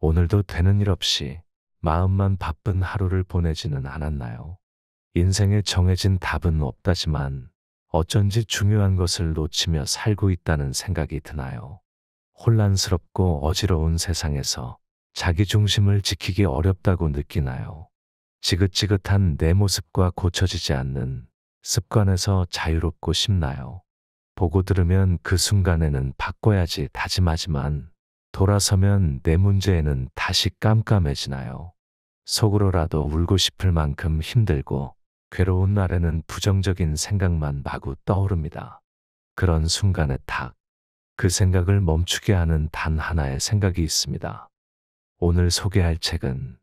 오늘도 되는 일 없이 마음만 바쁜 하루를 보내지는 않았나요? 인생에 정해진 답은 없다지만 어쩐지 중요한 것을 놓치며 살고 있다는 생각이 드나요? 혼란스럽고 어지러운 세상에서 자기 중심을 지키기 어렵다고 느끼나요? 지긋지긋한 내 모습과 고쳐지지 않는 습관에서 자유롭고 싶나요? 보고 들으면 그 순간에는 바꿔야지 다짐하지만 돌아서면 내 문제에는 다시 깜깜해지나요? 속으로라도 울고 싶을 만큼 힘들고 괴로운 날에는 부정적인 생각만 마구 떠오릅니다. 그런 순간에 딱 그 생각을 멈추게 하는 단 하나의 생각이 있습니다. 오늘 소개할 책은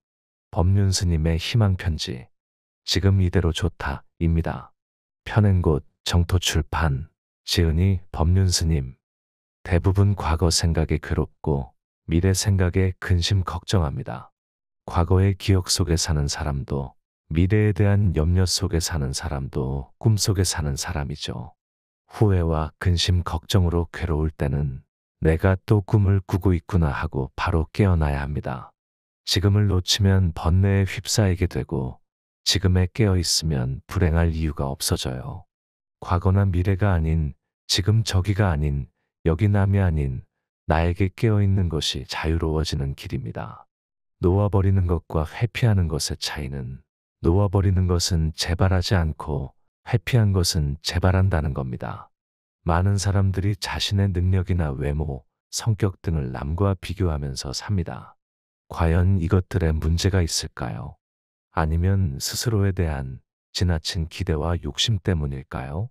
법륜스님의 희망편지, 지금 이대로 좋다입니다. 펴낸 곳 정토출판, 지은이 법륜스님. 대부분 과거 생각에 괴롭고 미래 생각에 근심 걱정합니다. 과거의 기억 속에 사는 사람도 미래에 대한 염려 속에 사는 사람도 꿈속에 사는 사람이죠. 후회와 근심 걱정으로 괴로울 때는 내가 또 꿈을 꾸고 있구나 하고 바로 깨어나야 합니다. 지금을 놓치면 번뇌에 휩싸이게 되고 지금에 깨어 있으면 불행할 이유가 없어져요. 과거나 미래가 아닌 지금 저기가 아닌 여기 남이 아닌 나에게 깨어 있는 것이 자유로워지는 길입니다. 놓아버리는 것과 회피하는 것의 차이는 놓아버리는 것은 재발하지 않고 회피한 것은 재발한다는 겁니다. 많은 사람들이 자신의 능력이나 외모, 성격 등을 남과 비교하면서 삽니다. 과연 이것들에 문제가 있을까요? 아니면 스스로에 대한 지나친 기대와 욕심 때문일까요?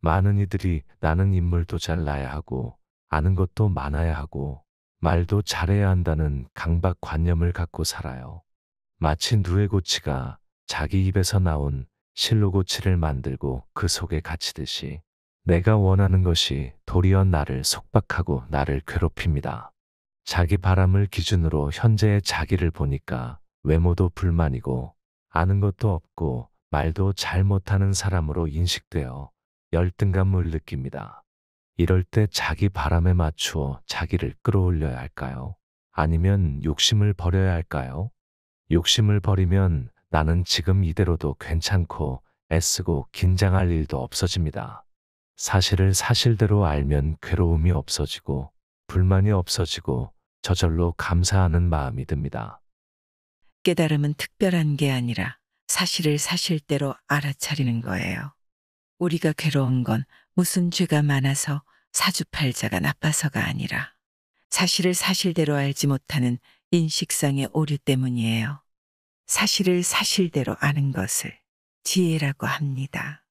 많은 이들이 나는 인물도 잘나야 하고 아는 것도 많아야 하고 말도 잘해야 한다는 강박관념을 갖고 살아요. 마치 누에고치가 자기 입에서 나온 실로고치를 만들고 그 속에 갇히듯이 내가 원하는 것이 도리어 나를 속박하고 나를 괴롭힙니다. 자기 바람을 기준으로 현재의 자기를 보니까 외모도 불만이고 아는 것도 없고 말도 잘 못하는 사람으로 인식되어 열등감을 느낍니다. 이럴 때 자기 바람에 맞추어 자기를 끌어올려야 할까요? 아니면 욕심을 버려야 할까요? 욕심을 버리면 나는 지금 이대로도 괜찮고 애쓰고 긴장할 일도 없어집니다. 사실을 사실대로 알면 괴로움이 없어지고 불만이 없어지고 저절로 감사하는 마음이 듭니다. 깨달음은 특별한 게 아니라 사실을 사실대로 알아차리는 거예요. 우리가 괴로운 건 무슨 죄가 많아서 사주팔자가 나빠서가 아니라 사실을 사실대로 알지 못하는 인식상의 오류 때문이에요. 사실을 사실대로 아는 것을 지혜라고 합니다.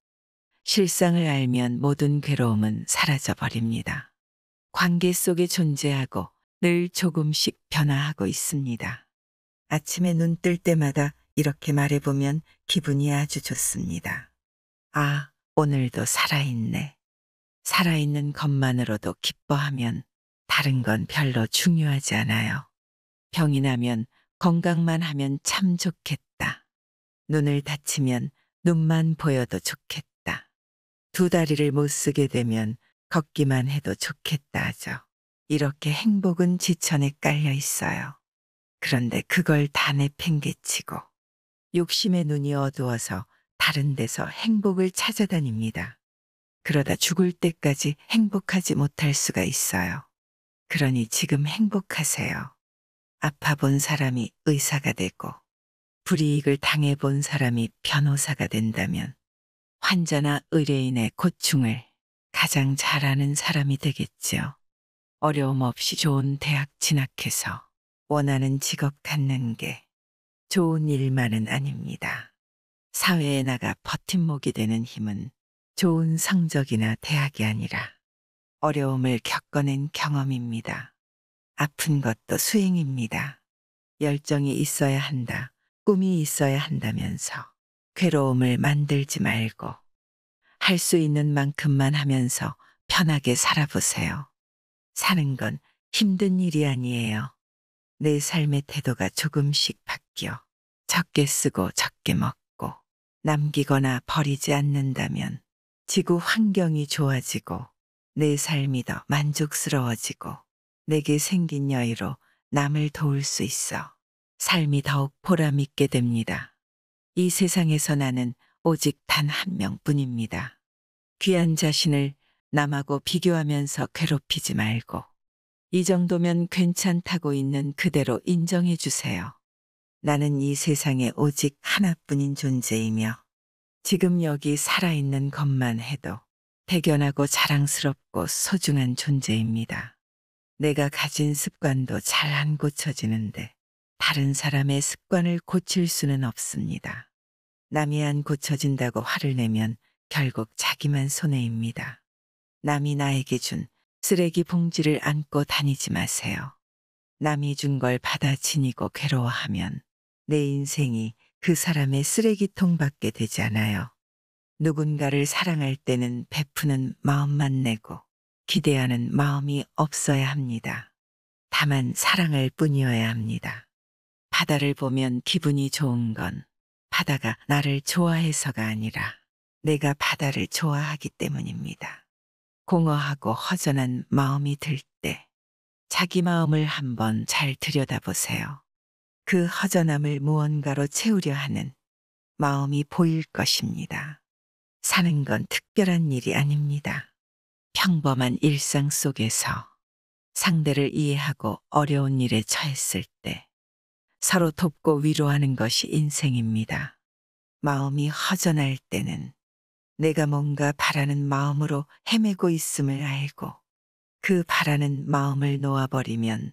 실상을 알면 모든 괴로움은 사라져 버립니다. 관계 속에 존재하고 늘 조금씩 변화하고 있습니다. 아침에 눈 뜰 때마다 이렇게 말해보면 기분이 아주 좋습니다. 아, 오늘도 살아있네. 살아있는 것만으로도 기뻐하면 다른 건 별로 중요하지 않아요. 병이 나면 건강만 하면 참 좋겠다. 눈을 다치면 눈만 보여도 좋겠다. 두 다리를 못 쓰게 되면 걷기만 해도 좋겠다 하죠. 이렇게 행복은 지천에 깔려 있어요. 그런데 그걸 다 내팽개치고 욕심의 눈이 어두워서 다른 데서 행복을 찾아다닙니다. 그러다 죽을 때까지 행복하지 못할 수가 있어요. 그러니 지금 행복하세요. 아파본 사람이 의사가 되고 불이익을 당해본 사람이 변호사가 된다면 환자나 의뢰인의 고충을 가장 잘 아는 사람이 되겠지요. 어려움 없이 좋은 대학 진학해서 원하는 직업 갖는 게 좋은 일만은 아닙니다. 사회에 나가 버팀목이 되는 힘은 좋은 성적이나 대학이 아니라 어려움을 겪어낸 경험입니다. 아픈 것도 수행입니다. 열정이 있어야 한다, 꿈이 있어야 한다면서 괴로움을 만들지 말고 할 수 있는 만큼만 하면서 편하게 살아보세요. 사는 건 힘든 일이 아니에요. 내 삶의 태도가 조금씩 바뀌어 적게 쓰고 적게 먹고 남기거나 버리지 않는다면 지구 환경이 좋아지고 내 삶이 더 만족스러워지고 내게 생긴 여유로 남을 도울 수 있어 삶이 더욱 보람있게 됩니다. 이 세상에서 나는 오직 단 한 명뿐입니다. 귀한 자신을 남하고 비교하면서 괴롭히지 말고 이 정도면 괜찮다고 있는 그대로 인정해 주세요. 나는 이 세상에 오직 하나뿐인 존재이며 지금 여기 살아있는 것만 해도 대견하고 자랑스럽고 소중한 존재입니다. 내가 가진 습관도 잘 안 고쳐지는데 다른 사람의 습관을 고칠 수는 없습니다. 남이 안 고쳐진다고 화를 내면 결국 자기만 손해입니다. 남이 나에게 준 쓰레기 봉지를 안고 다니지 마세요. 남이 준 걸 받아 지니고 괴로워하면 내 인생이 그 사람의 쓰레기통밖에 되지 않아요. 누군가를 사랑할 때는 베푸는 마음만 내고 기대하는 마음이 없어야 합니다. 다만 사랑할 뿐이어야 합니다. 바다를 보면 기분이 좋은 건 바다가 나를 좋아해서가 아니라 내가 바다를 좋아하기 때문입니다. 공허하고 허전한 마음이 들 때 자기 마음을 한번 잘 들여다보세요. 그 허전함을 무언가로 채우려 하는 마음이 보일 것입니다. 사는 건 특별한 일이 아닙니다. 평범한 일상 속에서 상대를 이해하고 어려운 일에 처했을 때 서로 돕고 위로하는 것이 인생입니다. 마음이 허전할 때는 내가 뭔가 바라는 마음으로 헤매고 있음을 알고 그 바라는 마음을 놓아버리면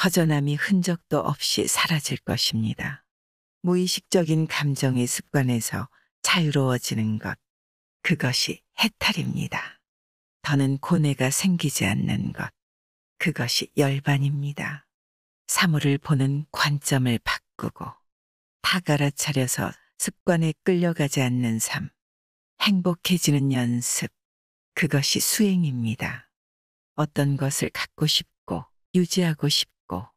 허전함이 흔적도 없이 사라질 것입니다. 무의식적인 감정의 습관에서 자유로워지는 것, 그것이 해탈입니다. 더는 고뇌가 생기지 않는 것, 그것이 열반입니다. 사물을 보는 관점을 바꾸고 다 갈아차려서 습관에 끌려가지 않는 삶, 행복해지는 연습, 그것이 수행입니다. 어떤 것을 갖고 싶고 유지하고 싶고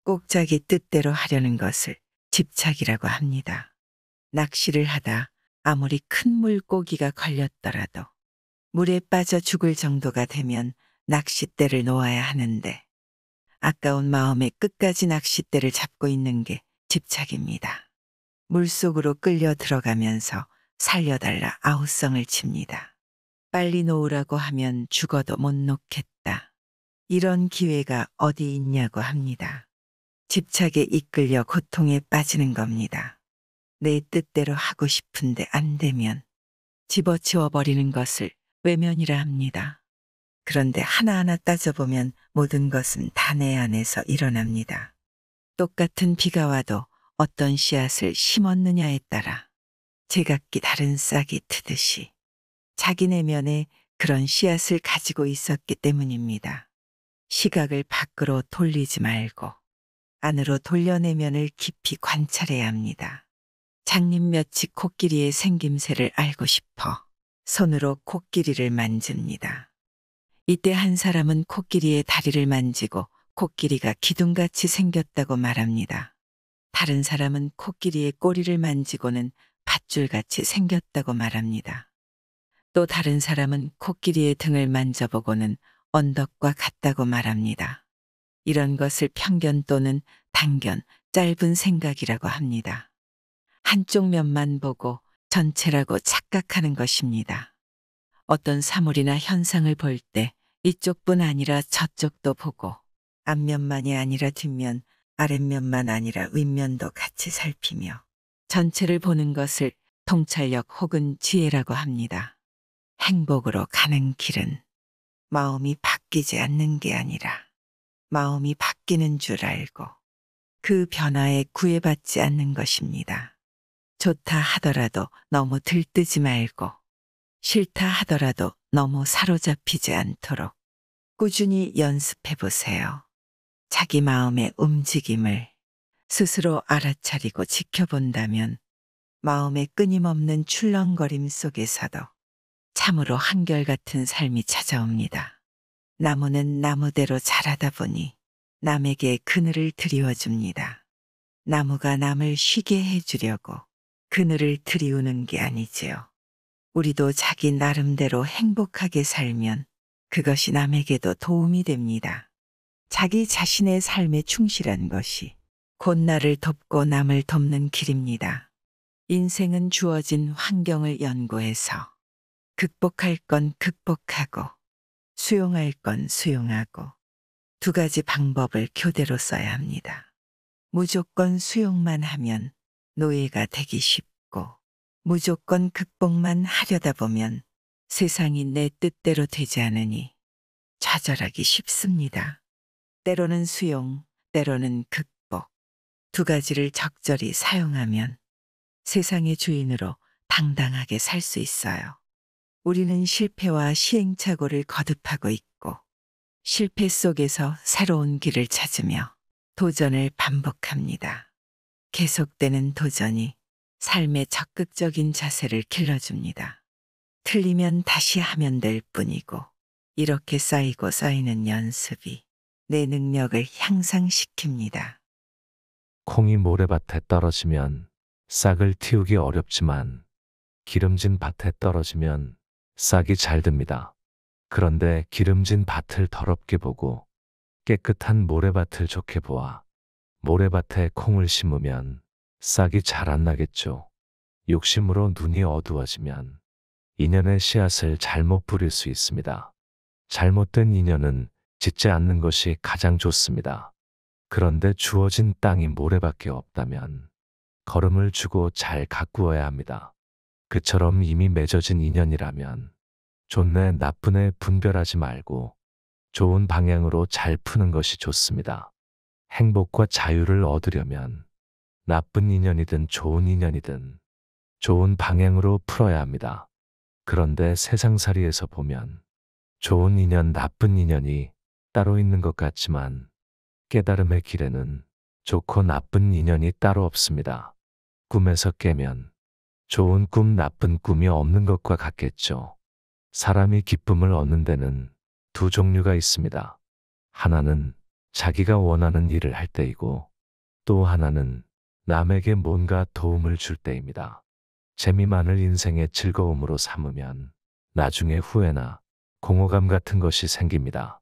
꼭 자기 뜻대로 하려는 것을 집착이라고 합니다. 낚시를 하다 아무리 큰 물고기가 걸렸더라도 물에 빠져 죽을 정도가 되면 낚싯대를 놓아야 하는데 아까운 마음에 끝까지 낚싯대를 잡고 있는 게 집착입니다. 물속으로 끌려 들어가면서 살려달라 아우성을 칩니다. 빨리 놓으라고 하면 죽어도 못 놓겠다. 이런 기회가 어디 있냐고 합니다. 집착에 이끌려 고통에 빠지는 겁니다. 내 뜻대로 하고 싶은데 안 되면 집어치워 버리는 것을 외면이라 합니다. 그런데 하나하나 따져보면 모든 것은 다 내 안에서 일어납니다. 똑같은 비가 와도 어떤 씨앗을 심었느냐에 따라 제각기 다른 싹이 트듯이 자기 내면에 그런 씨앗을 가지고 있었기 때문입니다. 시각을 밖으로 돌리지 말고 안으로 돌려내면을 깊이 관찰해야 합니다. 장님며칠 코끼리의 생김새를 알고 싶어 손으로 코끼리를 만집니다. 이때 한 사람은 코끼리의 다리를 만지고 코끼리가 기둥같이 생겼다고 말합니다. 다른 사람은 코끼리의 꼬리를 만지고는 밧줄같이 생겼다고 말합니다. 또 다른 사람은 코끼리의 등을 만져보고는 언덕과 같다고 말합니다. 이런 것을 편견 또는 단견, 짧은 생각이라고 합니다. 한쪽 면만 보고 전체라고 착각하는 것입니다. 어떤 사물이나 현상을 볼 때 이쪽뿐 아니라 저쪽도 보고 앞면만이 아니라 뒷면, 아랫면만 아니라 윗면도 같이 살피며 전체를 보는 것을 통찰력 혹은 지혜라고 합니다. 행복으로 가는 길은 마음이 바뀌지 않는 게 아니라 마음이 바뀌는 줄 알고 그 변화에 구애받지 않는 것입니다. 좋다 하더라도 너무 들뜨지 말고 싫다 하더라도 너무 사로잡히지 않도록 꾸준히 연습해 보세요. 자기 마음의 움직임을 스스로 알아차리고 지켜본다면 마음의 끊임없는 출렁거림 속에서도 참으로 한결같은 삶이 찾아옵니다. 나무는 나무대로 자라다 보니 남에게 그늘을 드리워줍니다. 나무가 남을 쉬게 해주려고 그늘을 드리우는 게 아니지요. 우리도 자기 나름대로 행복하게 살면 그것이 남에게도 도움이 됩니다. 자기 자신의 삶에 충실한 것이 곧 나를 돕고 남을 돕는 길입니다. 인생은 주어진 환경을 연구해서 극복할 건 극복하고 수용할 건 수용하고 두 가지 방법을 교대로 써야 합니다. 무조건 수용만 하면 노예가 되기 쉽고 무조건 극복만 하려다 보면 세상이 내 뜻대로 되지 않으니 좌절하기 쉽습니다. 때로는 수용, 때로는 극복. 두 가지를 적절히 사용하면 세상의 주인으로 당당하게 살 수 있어요. 우리는 실패와 시행착오를 거듭하고 있고 실패 속에서 새로운 길을 찾으며 도전을 반복합니다. 계속되는 도전이 삶의 적극적인 자세를 길러줍니다. 틀리면 다시 하면 될 뿐이고 이렇게 쌓이고 쌓이는 연습이 내 능력을 향상시킵니다. 콩이 모래밭에 떨어지면 싹을 틔우기 어렵지만 기름진 밭에 떨어지면 싹이 잘 듭니다. 그런데 기름진 밭을 더럽게 보고 깨끗한 모래밭을 좋게 보아 모래밭에 콩을 심으면 싹이 잘 안 나겠죠. 욕심으로 눈이 어두워지면 인연의 씨앗을 잘못 뿌릴 수 있습니다. 잘못된 인연은 짓지 않는 것이 가장 좋습니다. 그런데 주어진 땅이 모래밖에 없다면 걸음을 주고 잘 가꾸어야 합니다. 그처럼 이미 맺어진 인연이라면 좋네 나쁘네 분별하지 말고 좋은 방향으로 잘 푸는 것이 좋습니다. 행복과 자유를 얻으려면 나쁜 인연이든 좋은 인연이든 좋은 방향으로 풀어야 합니다. 그런데 세상살이에서 보면 좋은 인연, 나쁜 인연이 따로 있는 것 같지만 깨달음의 길에는 좋고 나쁜 인연이 따로 없습니다. 꿈에서 깨면 좋은 꿈, 나쁜 꿈이 없는 것과 같겠죠. 사람이 기쁨을 얻는 데는 두 종류가 있습니다. 하나는 자기가 원하는 일을 할 때이고 또 하나는 남에게 뭔가 도움을 줄 때입니다. 재미만을 인생의 즐거움으로 삼으면 나중에 후회나 공허감 같은 것이 생깁니다.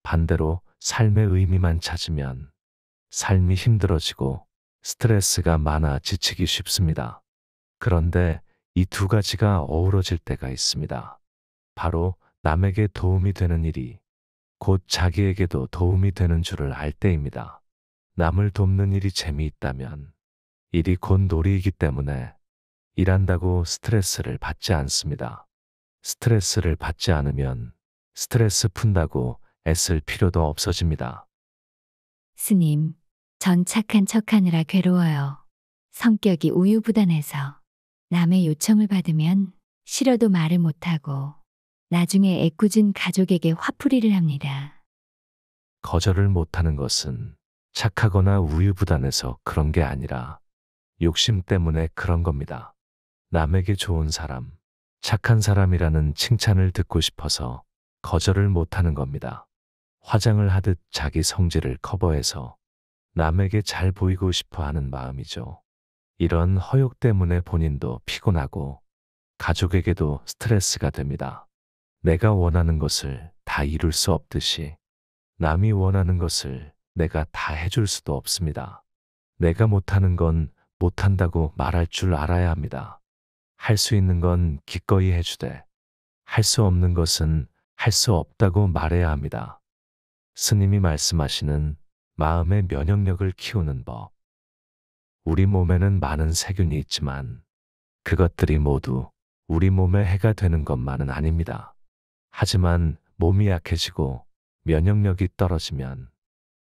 반대로 삶의 의미만 찾으면 삶이 힘들어지고 스트레스가 많아 지치기 쉽습니다. 그런데 이 두 가지가 어우러질 때가 있습니다. 바로 남에게 도움이 되는 일이 곧 자기에게도 도움이 되는 줄을 알 때입니다. 남을 돕는 일이 재미있다면 일이 곧 놀이이기 때문에 일한다고 스트레스를 받지 않습니다. 스트레스를 받지 않으면 스트레스 푼다고 애쓸 필요도 없어집니다. 스님, 전 착한 척하느라 괴로워요. 성격이 우유부단해서 남의 요청을 받으면 싫어도 말을 못하고 나중에 애꿎은 가족에게 화풀이를 합니다. 거절을 못하는 것은 착하거나 우유부단해서 그런 게 아니라 욕심 때문에 그런 겁니다. 남에게 좋은 사람, 착한 사람이라는 칭찬을 듣고 싶어서 거절을 못하는 겁니다. 화장을 하듯 자기 성질을 커버해서 남에게 잘 보이고 싶어 하는 마음이죠. 이런 허욕 때문에 본인도 피곤하고 가족에게도 스트레스가 됩니다. 내가 원하는 것을 다 이룰 수 없듯이 남이 원하는 것을 내가 다 해줄 수도 없습니다. 내가 못하는 건 못한다고 말할 줄 알아야 합니다. 할 수 있는 건 기꺼이 해주되 할 수 없는 것은 할 수 없다고 말해야 합니다. 스님이 말씀하시는 마음의 면역력을 키우는 법. 우리 몸에는 많은 세균이 있지만 그것들이 모두 우리 몸에 해가 되는 것만은 아닙니다. 하지만 몸이 약해지고 면역력이 떨어지면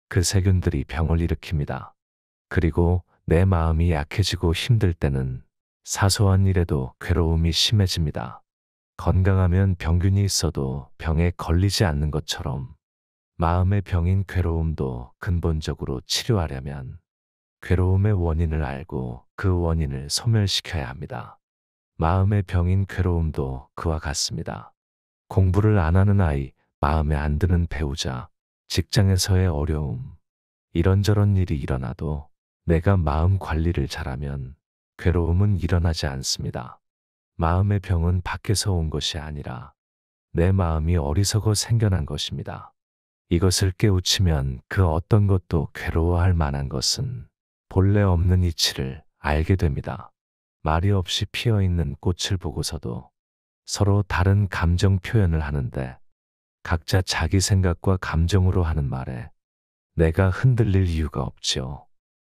그 세균들이 병을 일으킵니다. 그리고 내 마음이 약해지고 힘들 때는 사소한 일에도 괴로움이 심해집니다. 건강하면 병균이 있어도 병에 걸리지 않는 것처럼 마음의 병인 괴로움도 근본적으로 치료하려면 괴로움의 원인을 알고 그 원인을 소멸시켜야 합니다. 마음의 병인 괴로움도 그와 같습니다. 공부를 안 하는 아이, 마음에 안 드는 배우자, 직장에서의 어려움, 이런저런 일이 일어나도 내가 마음 관리를 잘하면 괴로움은 일어나지 않습니다. 마음의 병은 밖에서 온 것이 아니라 내 마음이 어리석어 생겨난 것입니다. 이것을 깨우치면 그 어떤 것도 괴로워할 만한 것은 본래 없는 이치를 알게 됩니다. 말이 없이 피어 있는 꽃을 보고서도 서로 다른 감정 표현을 하는데 각자 자기 생각과 감정으로 하는 말에 내가 흔들릴 이유가 없지요.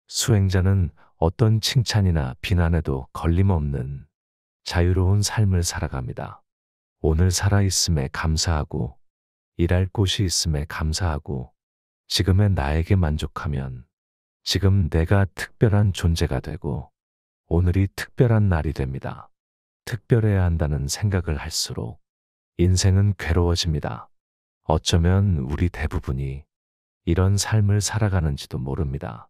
수행자는 어떤 칭찬이나 비난에도 걸림없는 자유로운 삶을 살아갑니다. 오늘 살아있음에 감사하고 일할 곳이 있음에 감사하고 지금의 나에게 만족하면 지금 내가 특별한 존재가 되고 오늘이 특별한 날이 됩니다. 특별해야 한다는 생각을 할수록 인생은 괴로워집니다. 어쩌면 우리 대부분이 이런 삶을 살아가는지도 모릅니다.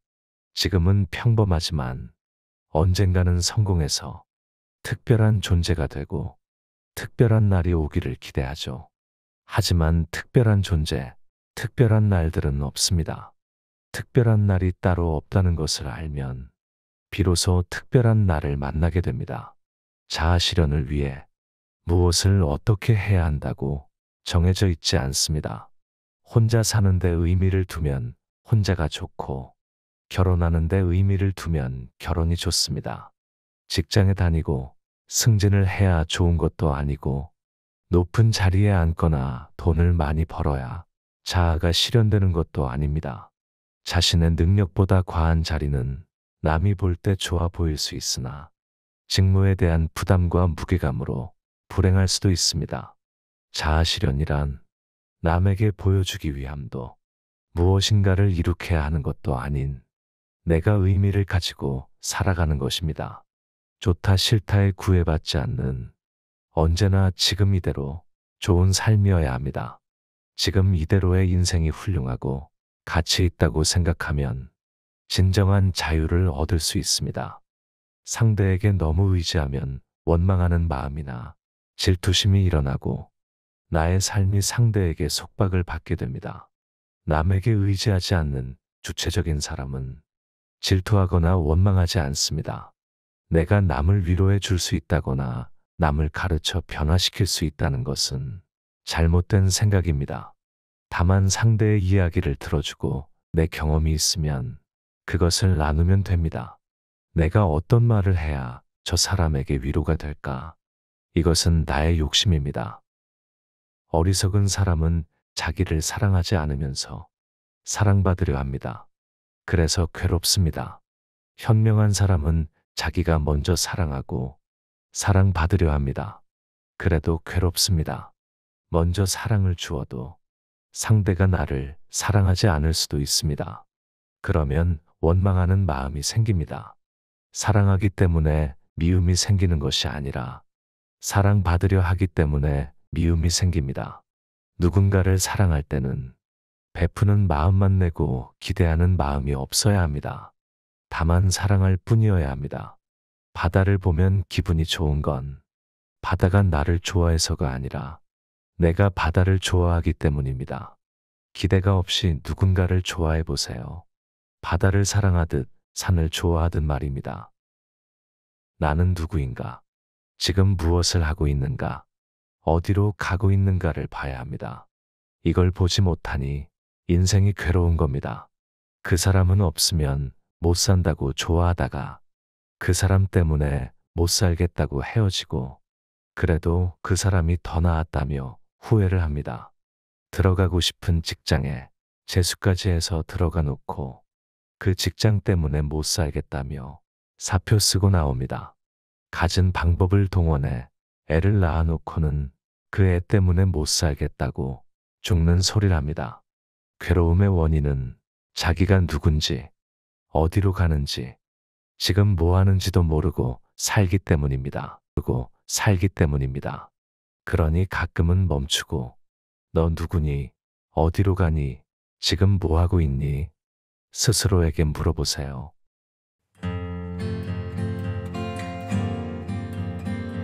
지금은 평범하지만 언젠가는 성공해서 특별한 존재가 되고 특별한 날이 오기를 기대하죠. 하지만 특별한 존재, 특별한 날들은 없습니다. 특별한 날이 따로 없다는 것을 알면 비로소 특별한 날을 만나게 됩니다. 자아 실현을 위해 무엇을 어떻게 해야 한다고 정해져 있지 않습니다. 혼자 사는데 의미를 두면 혼자가 좋고 결혼하는데 의미를 두면 결혼이 좋습니다. 직장에 다니고 승진을 해야 좋은 것도 아니고 높은 자리에 앉거나 돈을 많이 벌어야 자아가 실현되는 것도 아닙니다. 자신의 능력보다 과한 자리는 남이 볼 때 좋아 보일 수 있으나 직무에 대한 부담과 무게감으로 불행할 수도 있습니다. 자아 실현이란 남에게 보여주기 위함도 무엇인가를 이룩해야 하는 것도 아닌 내가 의미를 가지고 살아가는 것입니다. 좋다 싫다에 구애받지 않는 언제나 지금 이대로 좋은 삶이어야 합니다. 지금 이대로의 인생이 훌륭하고 가치 있다고 생각하면 진정한 자유를 얻을 수 있습니다. 상대에게 너무 의지하면 원망하는 마음이나 질투심이 일어나고 나의 삶이 상대에게 속박을 받게 됩니다. 남에게 의지하지 않는 주체적인 사람은 질투하거나 원망하지 않습니다. 내가 남을 위로해 줄 수 있다거나 남을 가르쳐 변화시킬 수 있다는 것은 잘못된 생각입니다. 다만 상대의 이야기를 들어주고 내 경험이 있으면 그것을 나누면 됩니다. 내가 어떤 말을 해야 저 사람에게 위로가 될까? 이것은 나의 욕심입니다. 어리석은 사람은 자기를 사랑하지 않으면서 사랑받으려 합니다. 그래서 괴롭습니다. 현명한 사람은 자기가 먼저 사랑하고 사랑받으려 합니다. 그래도 괴롭습니다. 먼저 사랑을 주어도 상대가 나를 사랑하지 않을 수도 있습니다. 그러면 원망하는 마음이 생깁니다. 사랑하기 때문에 미움이 생기는 것이 아니라 사랑받으려 하기 때문에 미움이 생깁니다. 누군가를 사랑할 때는 베푸는 마음만 내고 기대하는 마음이 없어야 합니다. 다만 사랑할 뿐이어야 합니다. 바다를 보면 기분이 좋은 건 바다가 나를 좋아해서가 아니라 내가 바다를 좋아하기 때문입니다. 기대가 없이 누군가를 좋아해 보세요. 바다를 사랑하듯 산을 좋아하듯 말입니다. 나는 누구인가? 지금 무엇을 하고 있는가? 어디로 가고 있는가를 봐야 합니다. 이걸 보지 못하니 인생이 괴로운 겁니다. 그 사람은 없으면 못 산다고 좋아하다가 그 사람 때문에 못 살겠다고 헤어지고 그래도 그 사람이 더 나았다며 후회를 합니다. 들어가고 싶은 직장에 재수까지 해서 들어가 놓고 그 직장 때문에 못 살겠다며 사표 쓰고 나옵니다. 갖은 방법을 동원해 애를 낳아 놓고는 그 애 때문에 못 살겠다고 죽는 소리를 합니다. 괴로움의 원인은 자기가 누군지, 어디로 가는지, 지금 뭐 하는지도 모르고 살기 때문입니다. 그러니 가끔은 멈추고 너 누구니? 어디로 가니? 지금 뭐 하고 있니? 스스로에게 물어보세요.